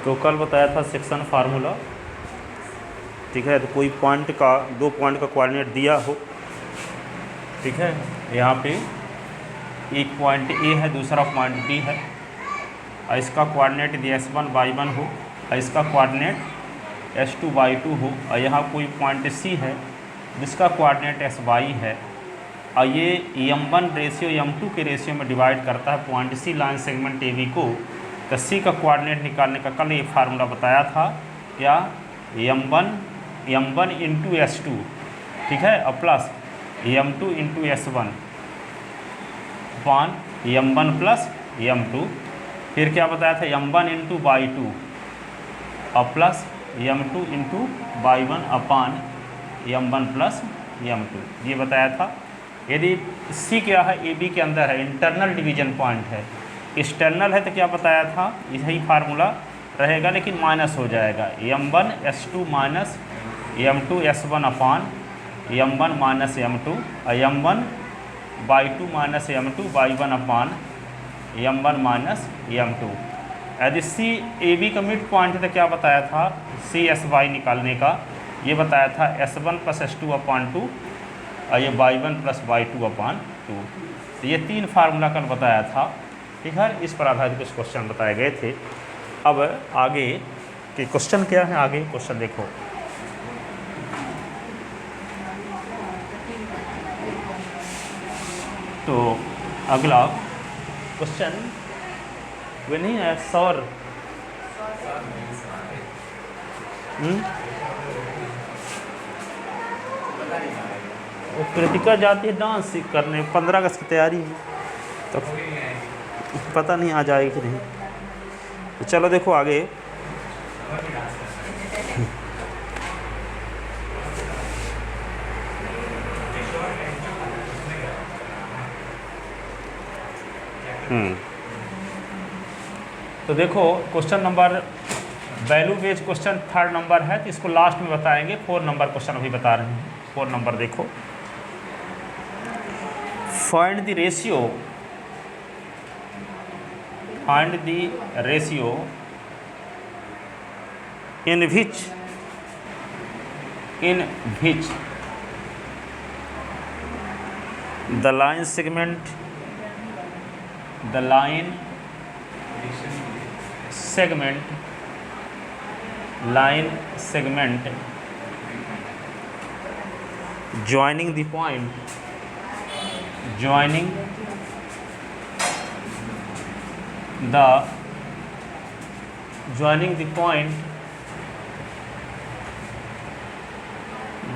तो कल बताया था सेक्शन फार्मूला, ठीक है। तो कोई पॉइंट का, दो पॉइंट का कोऑर्डिनेट दिया हो, ठीक है। यहाँ पे एक पॉइंट ए है, दूसरा पॉइंट बी है, और इसका कोऑर्डिनेट यदि S1 Y1 हो और इसका कोऑर्डिनेट S2 Y2 हो, और यहाँ कोई पॉइंट सी है जिसका कोऑर्डिनेट SY है, और ये M1 रेशियो M2 के रेशियो में डिवाइड करता है point C line segment AB को, तो सी का कोऑर्डिनेट निकालने का कल ये फार्मूला बताया था, क्या M1 इंटू S2, ठीक है, और प्लस M2 इंटू S1 अपान M1 प्लस M2, फिर क्या बताया था M1 इंटू Y2 और प्लस M2 इंटू Y1 अपान M1 प्लस M2, ये बताया था। यदि C क्या है, AB के अंदर है, इंटरनल डिवीजन पॉइंट है, एक्सटर्नल है तो क्या बताया था, यही फार्मूला रहेगा लेकिन माइनस हो जाएगा, M1 S2 minus M2 S1 अपान M1 माइनस M2 और M1 Y2 minus M2 Y1 अपान M1 माइनस M2। यदि C AB का मिड पॉइंट है तो क्या बताया था, CSY निकालने का, ये बताया था S1 प्लस S2 अपान 2 और ये Y1 प्लस Y2 अपान 2। तो ये तीन फार्मूला कल बताया था, ठीक है। इस पर आधारित कुछ क्वेश्चन बताए गए थे। अब आगे के क्वेश्चन क्या है, आगे क्वेश्चन देखो। तो अगला क्वेश्चन वे नहीं है, सौर वो कृतिका जाती है डांस करने 15 अगस्त की तैयारी में, तो पता नहीं आ जाएगी कि नहीं। तो चलो देखो आगे। तो देखो question number value based question 3rd number है, तो इसको लास्ट में बताएंगे। 4 नंबर क्वेश्चन अभी बता रहे हैं। 4 नंबर देखो, find the ratio in which the line segment joining the point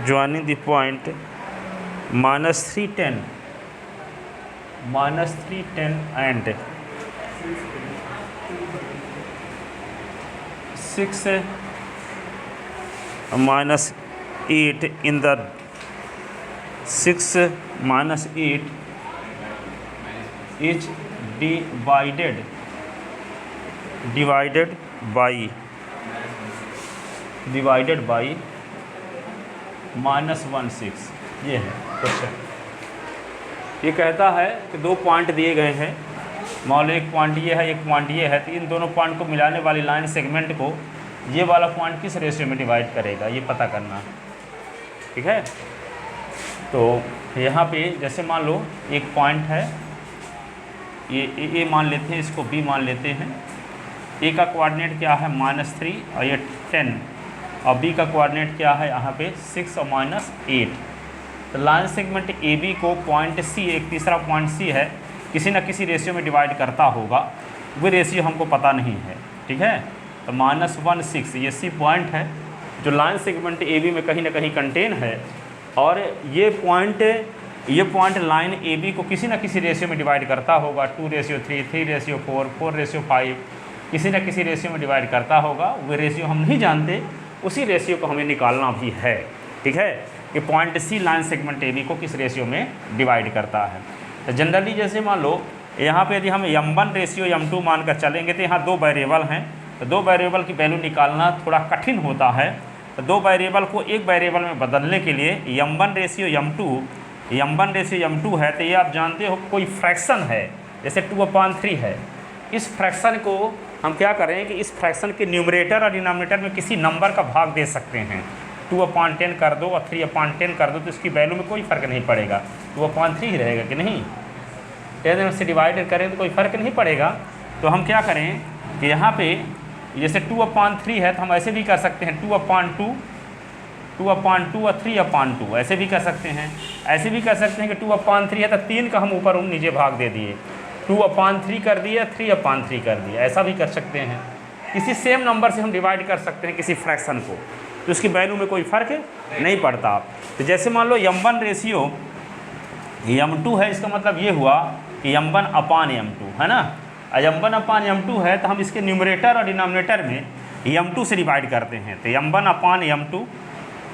joining the point minus 310 and 6 minus 8 in the 6 minus 8 is divided by -16। ये है क्वेश्चन। ये कहता है कि दो पॉइंट दिए गए हैं, मान लो एक पॉइंट ये है, एक पॉइंट ये है, तो इन दोनों पॉइंट को मिलाने वाली लाइन सेगमेंट को ये वाला पॉइंट किस रेशियो में डिवाइड करेगा, ये पता करना, ठीक है। तो यहाँ पे जैसे मान लो एक पॉइंट है, ये ए मान लेते हैं, इसको बी मान लेते हैं। ए का कोऑर्डिनेट क्या है -3 और ये 10, और बी का कोऑर्डिनेट क्या है यहाँ पे 6 और -8। तो लाइन सेगमेंट ए बी को पॉइंट सी, एक तीसरा पॉइंट सी है, किसी न किसी रेशियो में डिवाइड करता होगा, वो रेशियो हमको पता नहीं है, ठीक है। तो -16 ये सी पॉइंट है जो लाइन सेगमेंट ए बी में कहीं ना कहीं कंटेन है, और ये पॉइंट लाइन ए बी को किसी न किसी रेशियो में डिवाइड करता होगा, 2:3, 3:4, 4:5, किसी न किसी रेशियो में डिवाइड करता होगा। वो रेशियो हम नहीं जानते, उसी रेशियो को हमें निकालना भी है, ठीक है, कि point C line segment A B को किस रेशियो में डिवाइड करता है। तो जनरली जैसे मान लो यहाँ पे यदि हम M1 रेशियो M2 मान कर चलेंगे, तो यहाँ 2 वेरिएबल हैं, तो 2 वेरिएबल की वैल्यू निकालना थोड़ा कठिन होता है। तो 2 वेरिएबल को एक वेरिएबल में बदलने के लिए M1 रेशियो M2 है, तो ये आप जानते हो कोई फ्रैक्शन है, जैसे 2/3 है, इस फ्रैक्शन को हम क्या करें कि इस फ्रैक्शन के न्यूमरेटर और डिनोमिनेटर में किसी नंबर का भाग दे सकते हैं। 2/10 कर दो और 3/10 कर दो तो इसकी वैल्यू में कोई फ़र्क नहीं पड़ेगा, 2/3 ही रहेगा कि नहीं। 10 से डिवाइड करें तो कोई फ़र्क नहीं पड़ेगा। तो हम क्या करें कि यहाँ पे जैसे 2/3 है तो हम ऐसे भी कर सकते हैं 2/2 और 3/2 ऐसे भी कर सकते हैं। ऐसे भी कर सकते हैं कि 2/3 है तो 3 का हम ऊपर नीचे भाग दे दिए, 2/3 कर दिया, 3/3 कर दिया, ऐसा भी कर सकते हैं। किसी सेम नंबर से हम डिवाइड कर सकते हैं किसी फ्रैक्शन को, तो उसकी वैल्यू में कोई फ़र्क नहीं पड़ता। तो जैसे मान लो m1 रेशियो m2 है, इसका मतलब ये हुआ कि m1/m2 है ना। m1/m2 है तो हम इसके न्यूमरेटर और डिनोमिनेटर में m2 से डिवाइड करते हैं, तो m1/m2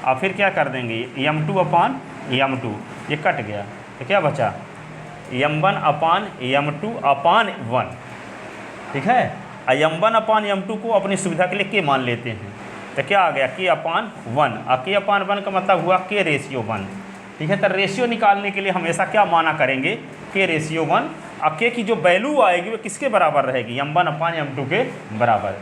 और फिर क्या कर देंगे m2/m2, ये कट गया तो क्या बचा m1/m2/1, ठीक है। m1/m2 को अपनी सुविधा के लिए k मान लेते हैं, तो क्या आ गया k/1 और k/1 का मतलब हुआ k/1, ठीक है। तो रेशियो निकालने के लिए हमेशा क्या माना करेंगे k/1 और k की जो वैल्यू आएगी वो किसके बराबर रहेगी m1/m2 के बराबर,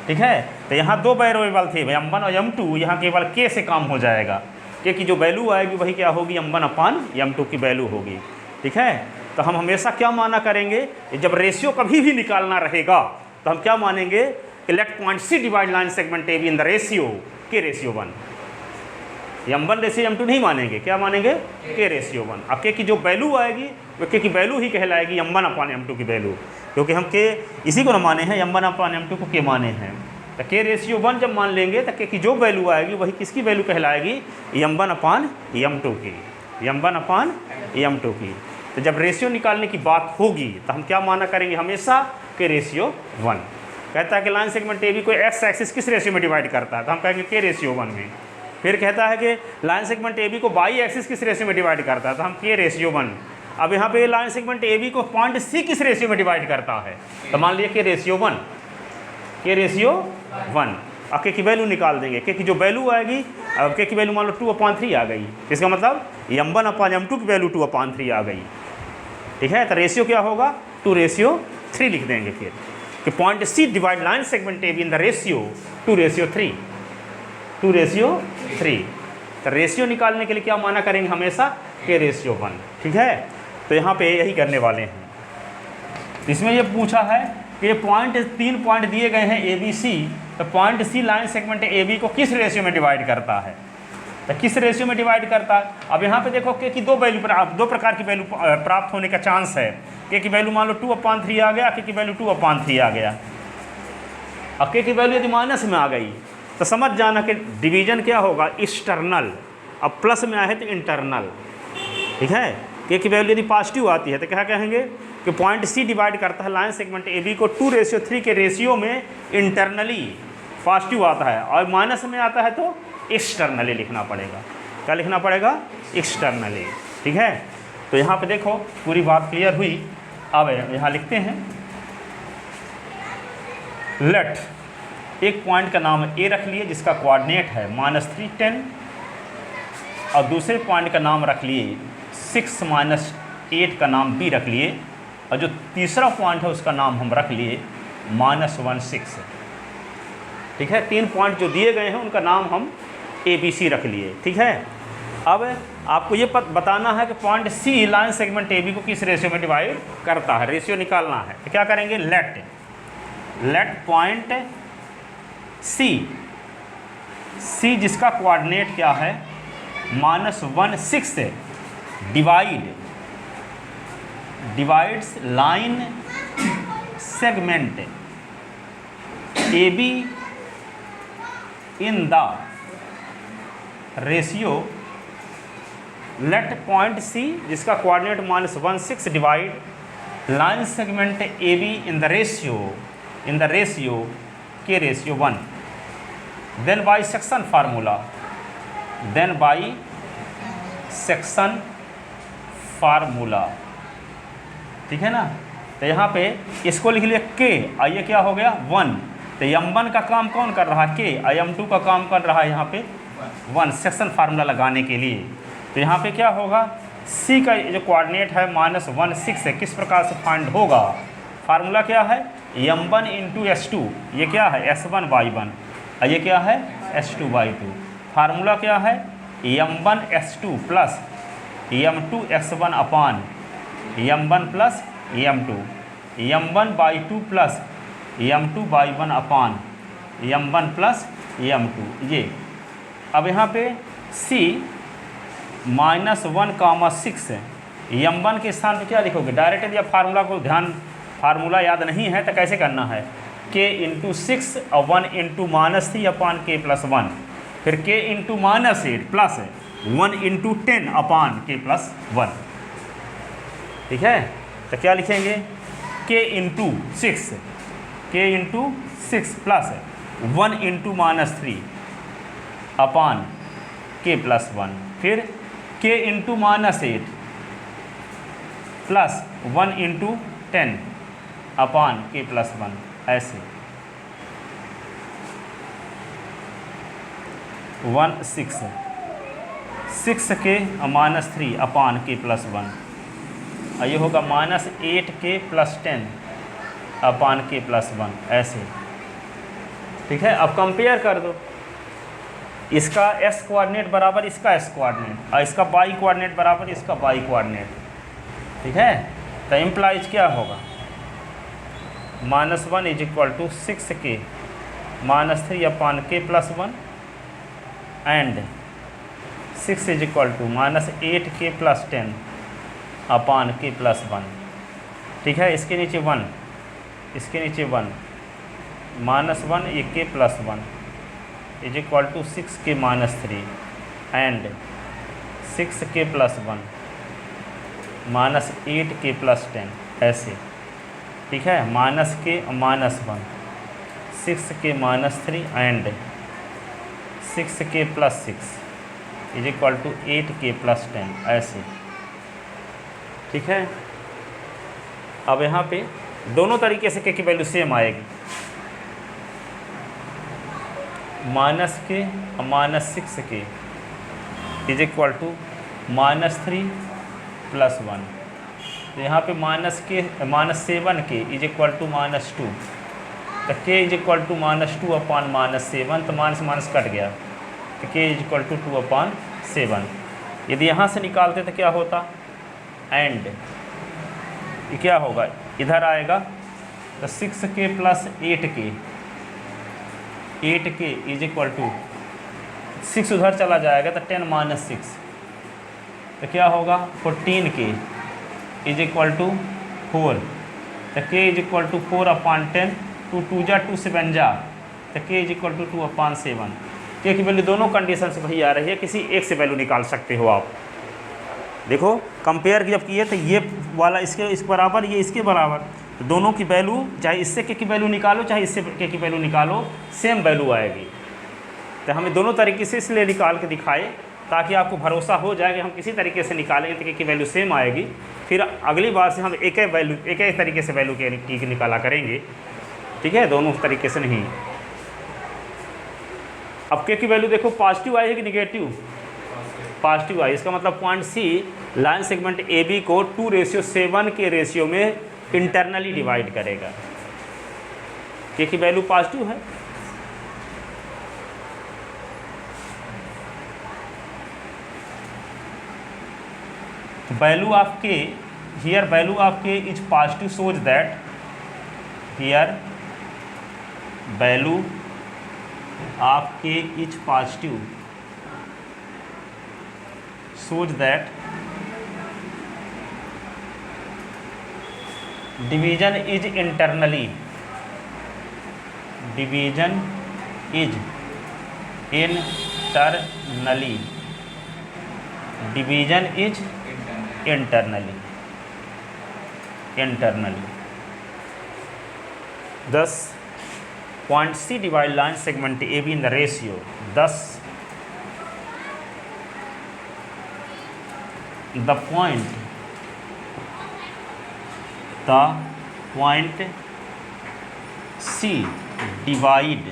ठीक है। तो यहाँ दो वेरिएबल थे m1 और m2, यहाँ केवल k से काम हो जाएगा, k की जो वैल्यू आएगी वही क्या होगी m1/m2 की वैल्यू होगी, ठीक है। तो हम हमेशा क्या माना करेंगे, जब रेशियो कभी भी निकालना रहेगा तो हम क्या मानेंगे कि late point C divide line segment AB in the ratio k/1। m1 ratio m2 नहीं मानेंगे, क्या मानेंगे k/1 और k की जो वैल्यू आएगी वो k की वैल्यू ही कहलाएगी m1/m2 की वैल्यू, क्योंकि हम k इसी को ना माने हैं, m1/m2 को k माने हैं। तो k/1 जब मान लेंगे तो k की जो वैल्यू आएगी वही किसकी वैल्यू कहलाएगी m1/m2 की, m1/m2 की। तो जब रेशियो निकालने की बात होगी तो हम क्या माना करेंगे हमेशा k/1। कहता है कि लाइन सेगमेंट AB को x एक्सिस किस रेशियो में डिवाइड करता है, तो हम कहेंगे k/1 में। फिर कहता है कि लाइन सेगमेंट AB को y एक्सिस किस रेशियो में डिवाइड करता है, तो हम k/1। अब यहाँ पे लाइन सेगमेंट AB को पॉइंट C किस रेशियो में डिवाइड करता है, तो मान लिया k/1 और k की वैल्यू निकाल देंगे। k की जो वैल्यू आएगी, अब k की वैल्यू मान लो 2/3 आ गई, इसका मतलब m1/m2 की वैल्यू 2/3 आ गई, ठीक है। तो रेशियो क्या होगा 2/3 लिख देंगे फिर कि point C divide line segment AB in the ratio 2/3। तो रेशियो निकालने के लिए क्या माना करेंगे हमेशा k/1, ठीक है। तो यहाँ पे यही करने वाले हैं। इसमें ये पूछा है कि ये तीन पॉइंट दिए गए हैं ABC, तो point C line segment AB को किस रेशियो में डिवाइड करता है, तो किस रेशियो में डिवाइड करता है। अब यहाँ पे देखो k की दो प्रकार की वैल्यू प्राप्त होने का चांस है। k की वैल्यू मान लो 2/3 आ गया, k की वैल्यू 2/3 आ गया, और k की वैल्यू यदि माइनस में आ गई तो समझ जाना कि डिवीजन क्या होगा एक्सटर्नल, अब प्लस में आया है तो इंटरनल, ठीक है। k की वैल्यू यदि पॉजिटिव आती है तो क्या कहेंगे कि पॉइंट C डिवाइड करता है लाइन सेगमेंट AB को 2/3 के रेशियो में इंटरनली पॉजिटिव आता है, और माइनस में आता है तो एक्सटर्नली लिखना पड़ेगा। क्या लिखना पड़ेगा एक्सटर्नली, ठीक है। तो यहाँ पे देखो पूरी बात क्लियर हुई। अब यहाँ लिखते हैं लेट, एक पॉइंट का नाम A रख लिए जिसका कोऑर्डिनेट है -3 10, और दूसरे पॉइंट का नाम रख लिए 6 -8 का नाम B रख लिए, और जो तीसरा पॉइंट है उसका नाम हम रख लिए -1 6, ठीक है। 3 पॉइंट जो दिए गए हैं उनका नाम हम ABC रख लिए, ठीक है। अब आपको ये बताना है कि point C line segment AB को किस रेशियो में डिवाइड करता है, रेशियो निकालना है। तो क्या करेंगे लेट पॉइंट C जिसका कोऑर्डिनेट क्या है -1 6 divides line segment AB in the ratio let point C जिसका coordinate -1 6 divide line segment AB in the ratio k/1, then by section formula, ठीक है ना। तो यहाँ पे इसको लिख लिया k, और ये क्या हो गया 1, तो m1 का काम कौन कर रहा है k, और m2 का काम कर रहा है यहाँ पे 1 सेक्शन फार्मूला लगाने के लिए। तो यहाँ पे क्या होगा C का जो कोऑर्डिनेट है -1 6 है, किस प्रकार से फाइंड होगा, फार्मूला क्या है m1 इंटू S2, ये क्या है S1/1, और ये क्या है S2/2। फार्मूला क्या है m1 S2 plus m2 x1 अपान m1 plus m2, m1/2 plus m2/1 अपान m1 प्लस m2। ये अब यहाँ पे C -1, 6 m1 के स्थान पे क्या लिखोगे, डायरेक्ट यदि आप फार्मूला को फार्मूला याद नहीं है तो कैसे करना है, k इंटू 6 और 1 इंटू -3 अपान k प्लस 1, फिर k into -8 plus 1 into 10 upon k plus 1। ठीक है, तो क्या लिखेंगे k into 6 plus 1 into -3 upon k plus 1, फिर k into -8 plus 1 into 10 upon k plus 1, ऐसे 6k -3 अपान k प्लस 1, और ये होगा -8k plus 10 upon k plus 1, ऐसे। ठीक है, अब कंपेयर कर दो, इसका s कोऑर्डिनेट बराबर इसका s कोऑर्डिनेट और इसका y कोऑर्डिनेट बराबर इसका y कोऑर्डिनेट। ठीक है, तो इम्प्लाइज क्या होगा, -1 is equal to 6k -3 upon k plus 1 and 6 is equal to -8k plus 10 upon k plus 1। ठीक है, इसके नीचे 1, इसके नीचे 1, -1 ये k plus 1 is equal to 6k -3 and 6k plus 1 -8k plus 10, ऐसे। ठीक है, -k -1 6k -3 and 6k plus 6 is equal to 8k plus 10, ऐसे। ठीक है, अब यहाँ पे दोनों तरीके से k की वैल्यू सेम आएगी, -k -6k is equal to -3 plus 1। तो यहाँ पे -7k इज इक्वल टू -2, तो k is equal to -2 upon -7, तो माइनस माइनस कट गया, तो k is equal to 2 upon 7। यदि यहाँ से निकालते तो क्या होता, एंड ये क्या होगा, इधर आएगा तो 6k plus 8k is equal to 6 उधर चला जाएगा तो 10 - 6, तो क्या होगा 14k इज इक्वल टू 4, तो k is equal to 4 upon 10, 2 2 जा 2 7 जा, तो k is equal to 2 upon 7। k की वैल्यू दोनों कंडीशन से वही आ रही है, किसी एक से वैल्यू निकाल सकते हो आप। देखो कंपेयर जब किए तो ये वाला इस बराबर, ये इसके बराबर, तो दोनों की वैल्यू चाहे इससे k की वैल्यू निकालो चाहे इससे k की वैल्यू निकालो, सेम वैल्यू आएगी। तो हमें दोनों तरीके से इसलिए निकाल के दिखाए ताकि आपको भरोसा हो जाए कि हम किसी तरीके से निकालेंगे तो k की वैल्यू सेम आएगी, फिर अगली बार से हम एक एक तरीके से वैल्यू की निकाला करेंगे। ठीक है, दोनों तरीके से नहीं। अब k की वैल्यू देखो पॉजिटिव आई है कि निगेटिव, पॉजिटिव आई, इसका मतलब point C line segment AB को 2:7 के रेशियो में इंटरनली डिवाइड करेगा। k की वैल्यू पॉजिटिव है, value of k, here value of k is positive, shows that here value of k is positive, shows that division is internally, division is internally, division is internally, thus point C divide line segment AB in the ratio, thus the point C divide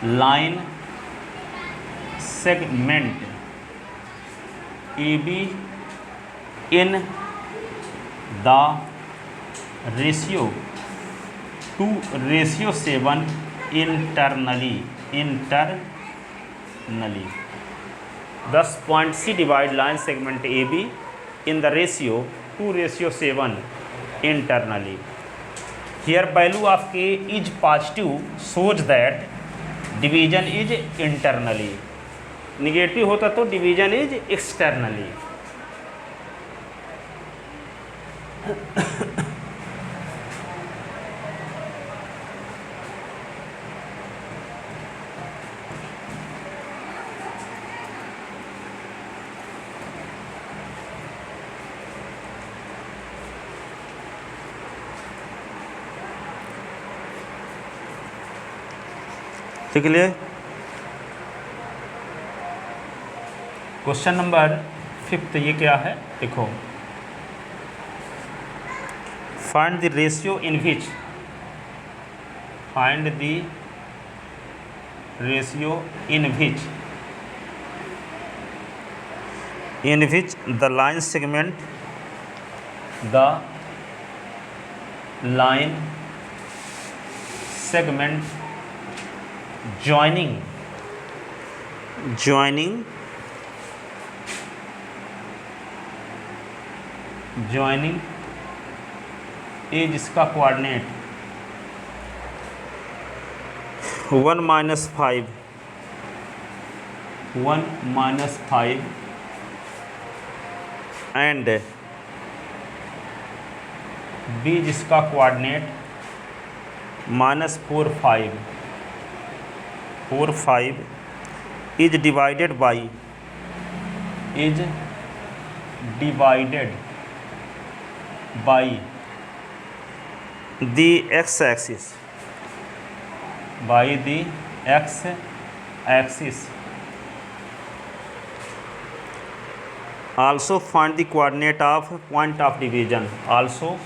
line segment AB in the ratio 2:7 internally. Thus point C divide line segment AB in the ratio 2:7 internally. Here value of K is positive shows that division is internally. Negative होता तो division is externally. ठीक है। Question number 5 ये क्या है देखो, find the ratio in which the line segment joining is इसका coordinate 1 - 5 and B जिसका coordinate -4 5 is divided by the x-axis also find the coordinate of point of division. Also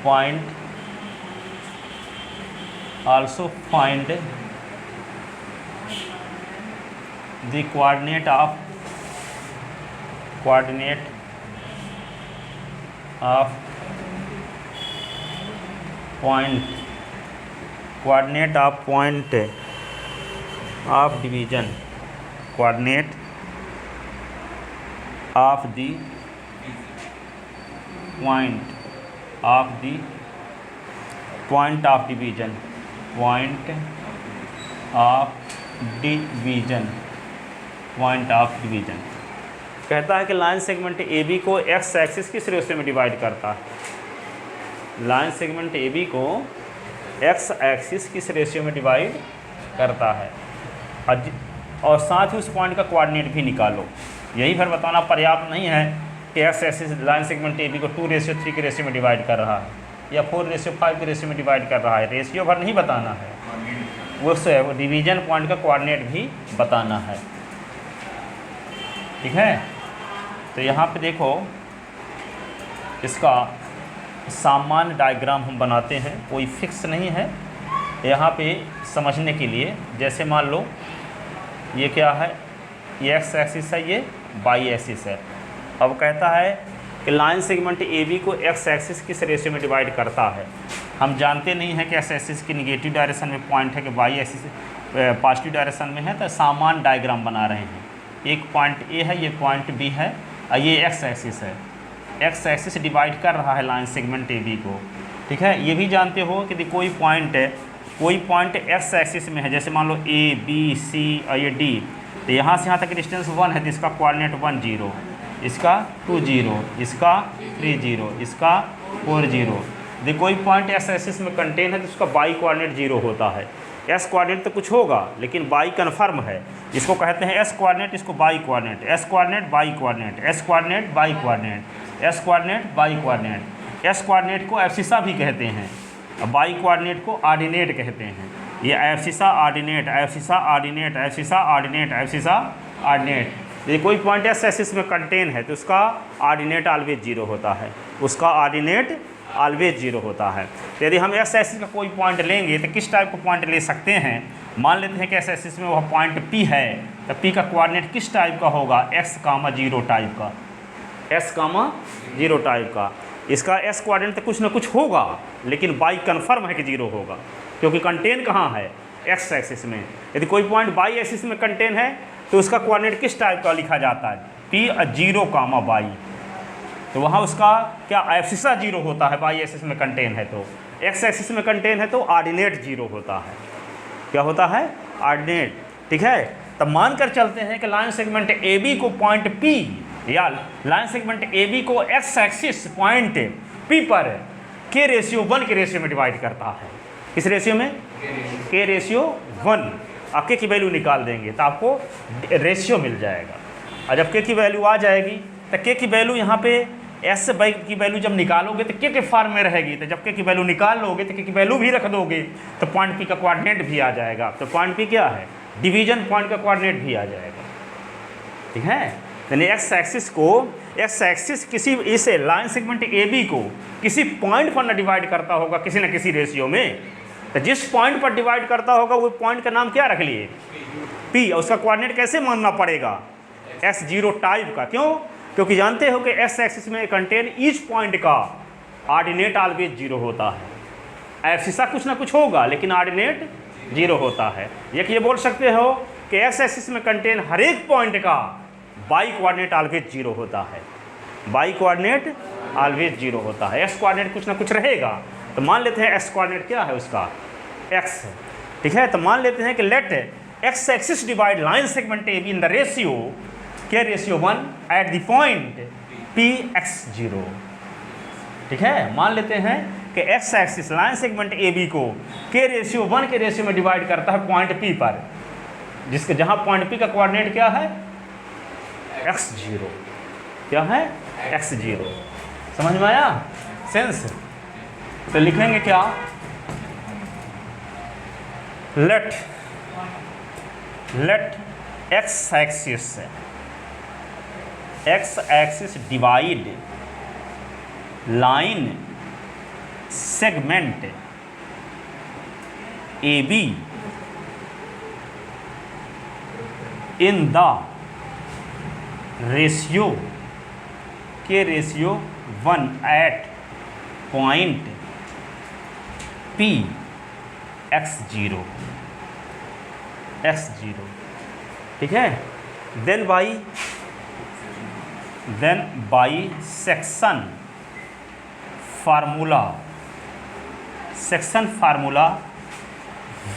find the coordinate of point of division. Coordinate of the point of division. कहता है कि line segment A B को x axis किस ratio में divide करता है। Line segment A B को x axis किस रेशियो में डिवाइड करता है, और साथ ही उस पॉइंट का कोऑर्डिनेट भी निकालो। यही फिर बताना पर्याप्त नहीं है कि x axis line segment A B को 2:3 के रेशियो में डिवाइड कर रहा है या 4:5 के रेशियो में डिवाइड कर रहा है। रेशियो भर नहीं बताना है, वो डिवीजन पॉइंट का कोऑर्डिनेट भी बताना है। ठीक है, तो यहाँ पे देखो इसका सामान्य डायग्राम हम बनाते हैं, कोई फिक्स नहीं है। यहाँ पे समझने के लिए जैसे मान लो ये क्या है, ये एक्स एक्सिस है, ये वाई एक्सिस है। अब कहता है कि लाइन सेगमेंट ए बी को एक्स एक्सिस किस रेशियो में डिवाइड करता है। हम जानते नहीं हैं कि एक्स एक्सिस की निगेटिव डायरेक्शन में पॉइंट है कि वाई एक्सिस पॉजिटिव डायरेक्शन में है, तो सामान्य डायग्राम बना रहे हैं। एक पॉइंट ए है, ये पॉइंट बी है, और ये एक्स एक्सिस है। एक्स एक्सिस डिवाइड कर रहा है लाइन सेगमेंट ए बी को। ठीक है, ये भी जानते हो कि कोई पॉइंट एक्स एक्सिस में है, जैसे मान लो ए बी सी और ये डी, तो यहाँ से यहाँ तक डिस्टेंस 1 है, तो इसका कोऑर्डिनेट 1 0, इसका 2 0, इसका 3 0, इसका 4 0। देखो कोई पॉइंट एक्स एक्सिस में कंटेन है तो उसका वाई कोऑर्डिनेट 0 होता है। एस कोऑर्डिनेट तो कुछ होगा लेकिन वाई कन्फर्म है, इसको कहते हैं एस कोऑर्डिनेट, इसको y coordinate. X coordinate y coordinate, x coordinate y coordinate, x coordinate y coordinate. X coordinate को एब्सिसा भी कहते हैं, वाई कोऑर्डिनेट को ऑर्डिनेट कहते हैं। ये abscissa ordinate, abscissa ordinate, abscissa ordinate, abscissa ordinate. यदि कोई पॉइंट एस एक्सिस में कंटेन है तो उसका ऑर्डिनेट ऑलवेज 0 होता है, उसका ऑर्डिनेट ऑलवेज 0 होता है। तो यदि हम एस एक्सिस का कोई पॉइंट लेंगे तो किस टाइप का पॉइंट ले सकते हैं। मान लेते हैं कि एस एक्सिस में वह पॉइंट P है, तो P का कोऑर्डिनेट किस टाइप का होगा, x, 0 टाइप का, x, 0 टाइप का। इसका एस कोऑर्डिनेट तो कुछ ना कुछ होगा, लेकिन बाई कन्फर्म है कि 0 होगा, क्योंकि कंटेन कहाँ है, एक्स एक्सिस में। यदि कोई पॉइंट बाई एक्सिस में कंटेन है तो उसका कोऑर्डिनेट किस टाइप का लिखा जाता है, P 0, बाई। तो वहाँ उसका क्या एब्सिसा 0 होता है, बाई एक्सिस में कंटेन है तो। एक्स एक्सिस में कंटेन है तो ऑर्डिनेट 0 होता है। क्या होता है, ऑर्डिनेट। ठीक है, तब मान कर चलते हैं कि लाइन सेगमेंट ए बी को पॉइंट P या लाइन सेगमेंट ए बी को एक्स एक्सिस पॉइंट P पर के रेशियो 1 के रेशियो में डिवाइड करता है। किस रेशियो में, के रेशियो 1। आप के की वैल्यू निकाल देंगे तो आपको रेशियो मिल जाएगा। और जब के की वैल्यू आ जाएगी तो के की वैल्यू यहाँ पे एस बाई की वैल्यू जब निकालोगे तो के फॉर्म में रहेगी। तो जब के की वैल्यू निकाल लोगे तो के की वैल्यू भी रख दोगे तो पॉइंट P का कोऑर्डिनेट भी आ जाएगा। तो पॉइंट P क्या है, डिवीजन पॉइंट का कोऑर्डिनेट भी आ जाएगा। ठीक है, यानी एक्स एक्सिस किसी इस लाइन सेगमेंट ए बी को किसी पॉइंट पर न डिवाइड करता होगा किसी न किसी रेशियो में। तो जिस पॉइंट पर डिवाइड करता होगा वो पॉइंट का नाम क्या रख लिए, P। और उसका कोऑर्डिनेट कैसे मानना पड़ेगा, S0 टाइप का। क्यों, क्योंकि जानते हो कि एक्स एक्सिस में कंटेन ईच पॉइंट का ऑर्डिनेट ऑलवेज 0 होता है। एब्सिसा कुछ ना कुछ होगा लेकिन ऑर्डिनेट 0 होता है। ये बोल सकते हो कि एक्स एक्सिस में कंटेन हर एक पॉइंट का बाई कोऑर्डिनेट ऑलवेज 0 होता है। बाई कोऑर्डिनेट ऑलवेज 0 होता है। एक्स कोऑर्डिनेट कुछ ना कुछ रहेगा। तो मान लेते हैं एक्स कोऑर्डिनेट क्या है उसका, एक्स। ठीक है, तो मान लेते हैं कि let x axis divide line segment A B in the ratio k ratio 1 at the point P x0। ठीक है, मान लेते हैं कि x axis line segment A B को के रेशियो 1 के रेशियो में डिवाइड करता है पॉइंट P पर, जिसके जहाँ पॉइंट P का कोऑर्डिनेट क्या है, x0। क्या है, x0। समझ में आया सेंस। तो लिखेंगे क्या, let x axis divide line segment A B in the ratio k ratio 1 at point P x0। ठीक है, then by section formula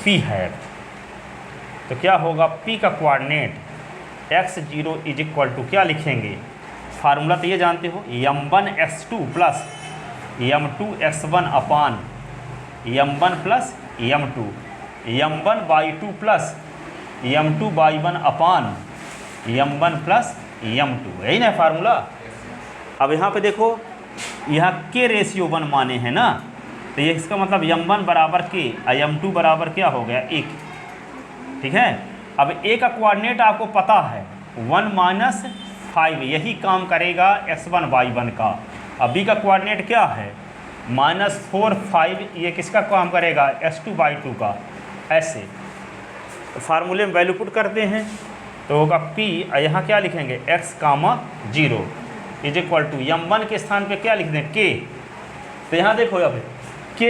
P है। तो क्या होगा, P का coordinate x0 is equal to क्या लिखेंगे, फार्मूला तो ये जानते हो, m1x2 प्लस m2x1 अपान m1 plus m2, m1/2 plus m2/1 अपान m1 प्लस m2। यही ना फार्मूला। अब यहाँ पे देखो, यहाँ के रेशियो 1 माने हैं ना, तो ये इसका मतलब m1 बराबर के और m2 बराबर क्या हो गया, 1। ठीक है, अब a का कोऑर्डिनेट आपको पता है 1 - 5, यही काम करेगा x1/1 का। अब b का कोऑर्डिनेट क्या है, -4 5, ये किसका काम करेगा, s2/2 का। ऐसे तो फार्मूले में वैल्यू पुट करते हैं तो होगा P, यहाँ क्या लिखेंगे, x, 0 is equal to m1 के स्थान पे क्या लिख दें, k। तो यहाँ देखो अब k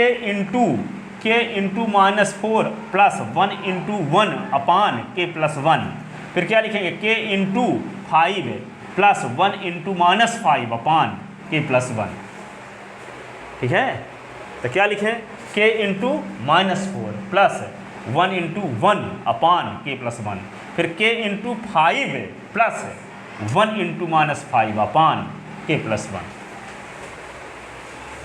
इंटू -4 प्लस 1 इंटू 1 अपान k प्लस 1। फिर क्या लिखेंगे, k इंटू 5 प्लस 1 इंटू -5 अपान k प्लस 1। ठीक है, तो क्या लिखें, k इंटू -4 प्लस 1 इंटू 1 अपान k प्लस 1। फिर k इंटू 5 प्लस 1 इंटू -5 अपान k प्लस 1।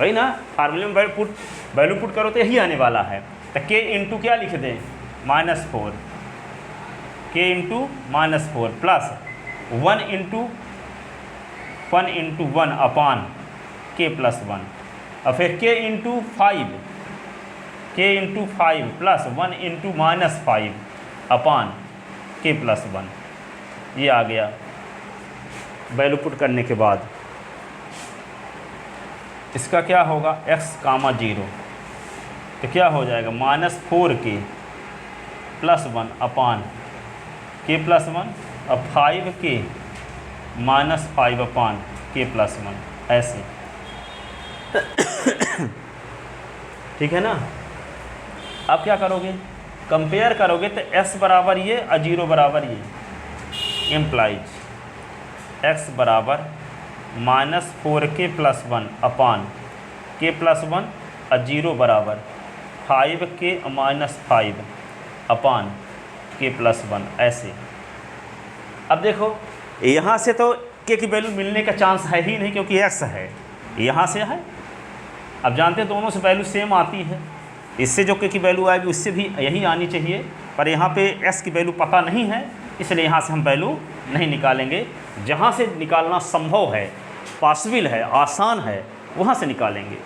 वही ना, फार्मूले में वैल्यू पुट करो तो यही आने वाला है। तो k इंटू क्या लिख दें, -4, k इंटू -4 प्लस 1 इंटू 1 अपान k प्लस 1। और फिर k इंटू 5 प्लस 1 इंटू -5 अपान k प्लस 1। ये आ गया वैल्यू पुट करने के बाद। इसका क्या होगा, x, 0। तो क्या हो जाएगा, -4k प्लस 1 अपान k प्लस 1 और 5k -5 अपान k प्लस 1। ऐसे ठीक है ना। अब क्या करोगे, कंपेयर करोगे तो s बराबर ये और 0 बराबर ये, इम्प्लाइज x बराबर -4k + 1 अपान k + 1 और 0 बराबर 5k - 5 अपान k + 1 ऐसे। अब देखो यहाँ से तो k की वैल्यू मिलने का चांस है ही नहीं क्योंकि x है, यहाँ से है। अब जानते हैं दोनों से वैल्यू सेम आती है, इससे जो k की वैल्यू आएगी उससे भी यही आनी चाहिए, पर यहाँ पे s की वैल्यू पता नहीं है इसलिए यहाँ से हम वैल्यू नहीं निकालेंगे। जहाँ से निकालना संभव है, पॉसिबल है, आसान है, वहाँ से निकालेंगे,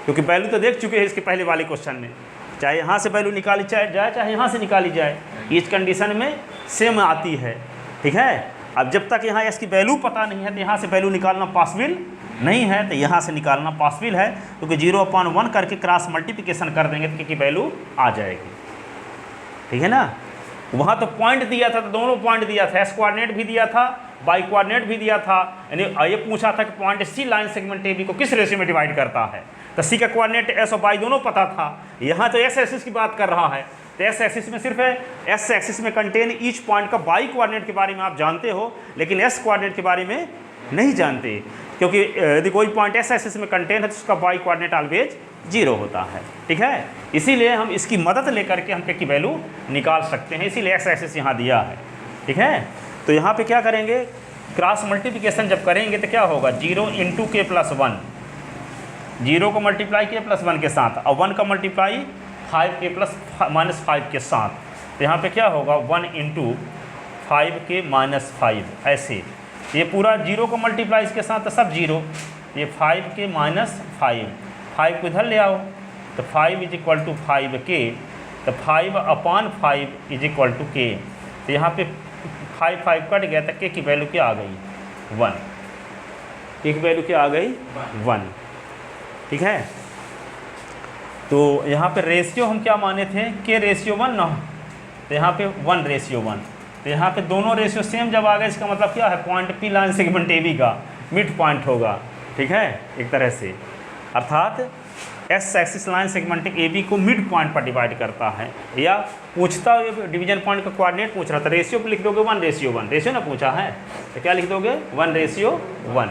क्योंकि वैल्यू तो देख चुके हैं इसके पहले वाले क्वेश्चन में। चाहे यहाँ से वैल्यू निकाली जाए चाहे यहाँ से निकाली जाए, इस कंडीशन में सेम आती है। ठीक है। अब जब तक यहाँ s की वैल्यू पता नहीं है तो यहाँ से वैल्यू निकालना पॉसिबल नहीं है, तो यहाँ से निकालना पॉसिबल है, क्योंकि 0/1 करके क्रॉस मल्टीप्लिकेशन कर देंगे तो k की वैल्यू आ जाएगी। ठीक है ना। वहाँ तो पॉइंट दिया था, तो दोनों पॉइंट दिया था, s कोऑर्डिनेट भी दिया था, y कोऑर्डिनेट भी दिया था, यानी ये पूछा था कि point C line segment AB को किस रेशियो में डिवाइड करता है, तो C का कोऑर्डिनेट s और y दोनों पता था। यहाँ तो s एक्सिस की बात कर रहा है, तो s एक्सिस में सिर्फ है, s एक्सिस में कंटेन ईच पॉइंट का y कोऑर्डिनेट के बारे में आप जानते हो, लेकिन s कोऑर्डिनेट के बारे में नहीं जानते, क्योंकि यदि कोई पॉइंट s एक्सिस में कंटेन है तो उसका y कोऑर्डिनेट ऑलवेज 0 होता है। ठीक है। इसीलिए हम इसकी मदद लेकर के हम k की वैल्यू निकाल सकते हैं, इसीलिए x एक्सिस यहाँ दिया है। ठीक है। तो यहाँ पे क्या करेंगे, क्रॉस मल्टीप्लिकेशन जब करेंगे तो क्या होगा, 0 × k + 1, 0 को मल्टीप्लाई k + 1 के साथ और 1 का मल्टीप्लाई 5k ± 5 के साथ, तो यहाँ पे क्या होगा 1 × 5k - 5 ऐसे। ये पूरा 0 को मल्टीप्लाई इसके साथ तो सब 0, ये 5k - 5, 5 को इधर ले आओ तो 5 = 5k, तो 5/5 = k, तो यहाँ पे 5 कट गया तो k की वैल्यू क्या आ गई 1, k की वैल्यू क्या आ गई 1। ठीक है। तो यहाँ पे रेशियो हम क्या माने थे, k/1 ना, तो यहाँ पे 1/1, तो यहाँ पे दोनों रेशियो सेम जब आ गए, इसका मतलब क्या है, point P line segment AB का मिड पॉइंट होगा। ठीक है। एक तरह से अर्थात s axis line segment AB को मिड पॉइंट पर डिवाइड करता है, या पूछता डिवीजन पॉइंट का कोऑर्डिनेट पूछ रहा था, रेशियो पे लिख दोगे 1/1, रेशियो ना पूछा है तो क्या लिख दोगे 1/1।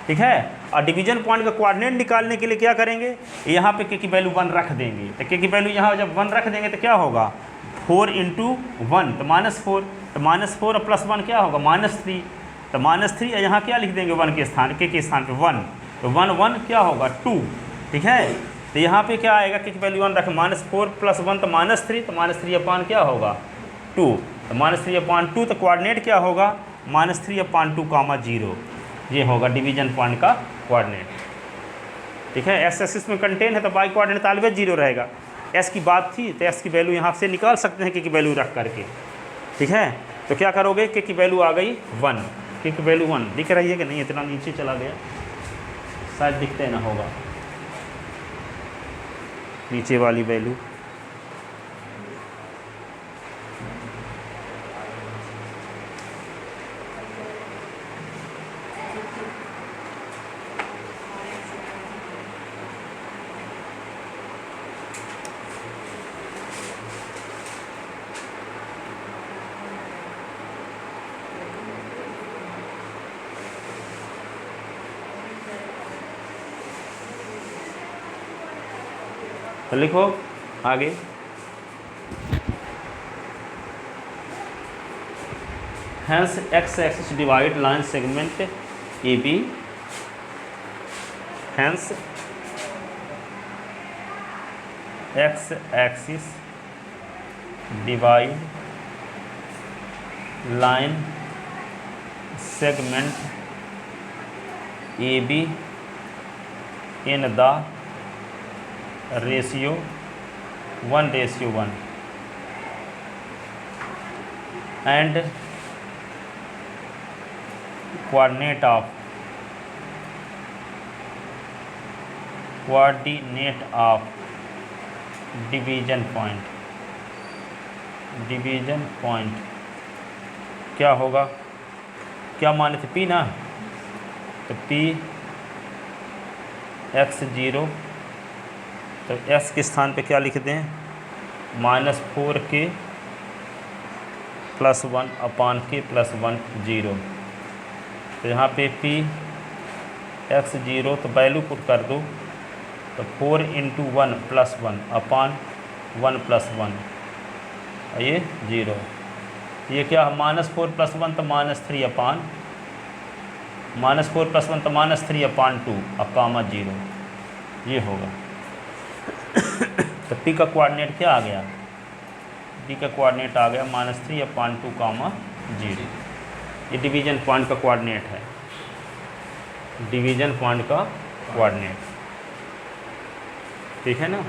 ठीक है। और डिवीजन पॉइंट का कोऑर्डिनेट निकालने के लिए क्या करेंगे, यहाँ पे k की वैल्यू 1 रख देंगे, तो k की वैल्यू यहाँ जब 1 रख देंगे तो क्या होगा 4 × 1 तो -4, तो -4 और +1 क्या होगा -3, तो -3 यहाँ क्या लिख देंगे 1 के स्थान, k के स्थान पे 1, तो 1 1 क्या होगा 2। ठीक है। तो यहाँ पे क्या आएगा, k की वैल्यू 1 रख, -4 + 1 तो -3, तो -3/2 क्या होगा 2, तो -3/2, तो कोऑर्डिनेट क्या होगा -3/2, 0, ये होगा डिवीजन पॉइंट का कोऑर्डिनेट। ठीक है। s एक्सिस में कंटेन है तो y कोऑर्डिनेट ऑलवेज 0 रहेगा। s की बात थी तो s की वैल्यू यहाँ से निकाल सकते हैं k की वैल्यू रख करके। ठीक है। तो क्या करोगे, k की वैल्यू आ गई 1, k की वैल्यू 1 दिख रही है कि नहीं, इतना नीचे चला गया शायद दिखते ना होगा नीचे वाली वैल्यू। तो लिखो आगे, hence x axis divide line segment AB, hence x axis divide line segment AB in the ratio 1/1 and coordinate of division point क्या होगा, क्या माने थे P ना, तो P x0, तो x के स्थान पे क्या लिख दें, -4k + 1/k + 1 0। तो यहाँ पे p x0 तो वैल्यू पुट कर दो, तो 4 × 1 + 1/1 + 1, ये 0। ये क्या है, -4 + 1 तो -3 अपान, -4 + 1 तो -3/2 और 0, ये होगा। तो p का कोऑर्डिनेट क्या आ गया, p का कोऑर्डिनेट आ गया -3/2, 0। ये डिवीजन पॉइंट का कोऑर्डिनेट है, डिवीजन पॉइंट का कोऑर्डिनेट, ठीक है ना।